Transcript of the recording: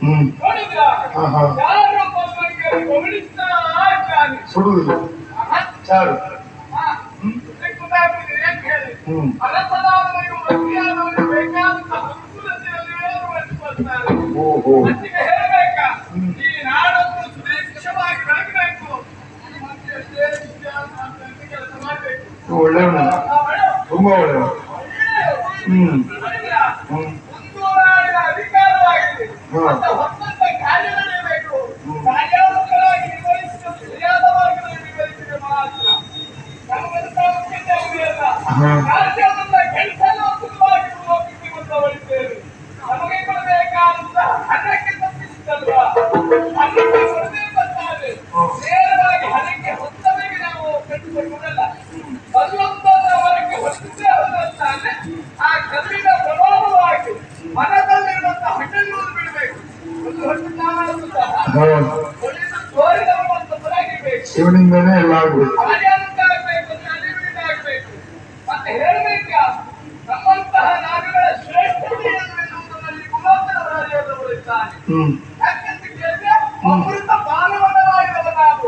ನೋಡಿದ್ರ ಯಾರು ಒಬ್ಬರಿಗೆ ಹೊಗಳಿಸ್ತಾ ಇದ್ದಾನೆ. ಸುಡುವುದಿಲ್ಲ ಚಾರು. ಅರಸನಾದವರಿಗೆ ಮಂತ್ರಿಯಾದವರಿಗೆ ಬೇಕಾದಂತಹ ಅನುಕೂಲತೆಯಲ್ಲೇ ಬರ್ತಾರೆ. ಅದಕ್ಕೆ ಹೇಳಬೇಕಾ ಈ ನಾಡನ್ನು ಸುಭಿಕ್ಷವಾಗಿ ಬೆಳಗಬೇಕು. ಕೆಲಸ ಮಾಡಬೇಕು. ಒಳ್ಳೆಯವನು, ತುಂಬಾ ಒಳ್ಳೆಯವನು. ಮುಂದುವರಿದ ಅಧಿಕಾರವಾಗಿದೆ. ಹೊತ್ತಂತ ಕಾರ್ಯ ನಡೆಯಬೇಕು. ಕಾರ್ಯೋನ್ಮುಖರಾಗಿ ನಿರ್ವಹಿಸಿದ ಸರಿಯಾದ ಮಾರ್ಗದಲ್ಲಿ ನಿರ್ವಹಿಸಿದ ಮಾತ್ರ ನಮಗಂತ ಮುಖ್ಯತೆಯಲ್ಲ. ರಾಜ್ಯವನ್ನ ಕೆಲಸವನ್ನು ಸುಲಭವಾಗಿ ಹೋಗಿಸಿಕೊಂಡವರಿದ್ದೇವೆ. ನಮಗೆ ಕೊಡಬೇಕಾದಂತಹ ಹಣಕ್ಕೆ ತಪ್ಪಿಸಿದ್ದಲ್ವಾ, ಹಣಕ್ಕೆ ಕೊಡಬೇಕಂತಾದ್ರೆ ನೇರವಾಗಿ ಹಣಕ್ಕೆ ಹೊತ್ತವರಿಗೆ ನಾವು ಕಟ್ಟಿಕೊಳ್ಳುವುದಲ್ಲ. ಬರುವಂತನ್ನ ಹೊರಗೆ ಹೊತ್ತಿದ್ದೇ ಹೋದಂತಾದ್ರೆ ಆ ಕಲ್ಲಿನ ಪ್ರಭಾವವಾಗಿ ಮನದಲ್ಲಿರುವಂತಹ ಹಣ್ಣನ್ನು ಬಿಡಬೇಕು. ಒಂದು ಹೊತ್ತು ನಾನೂ ಸಹ ತೋರಿದವರಾಗಿರ್ಬೇಕು. ಶಿವನಿಂದನೇ ಎಲ್ಲ ಆಗ್ಬೇಕು. ಕಾರ್ಯಾಂತಾಗಬೇಕು, ಅನಿರ್ಮಿತಾಗಬೇಕು. ಮತ್ತೆ ಹೇಳಬೇಕಾ ನಮ್ಮಂತಹ ನಾಡುಗಳ ಶ್ರೇಷ್ಠತೆಯನ್ನು ಎನ್ನುವುದರಲ್ಲಿ ಗುಲಾಮರಾಗಿರುವವರಿದ್ದಾರೆ. ಯಾಕೆಂತ ಕೇಳಿದ್ರೆ ಅಮೃತ ಪಾನವನ್ನವಾಗಿರುವ ನಾವು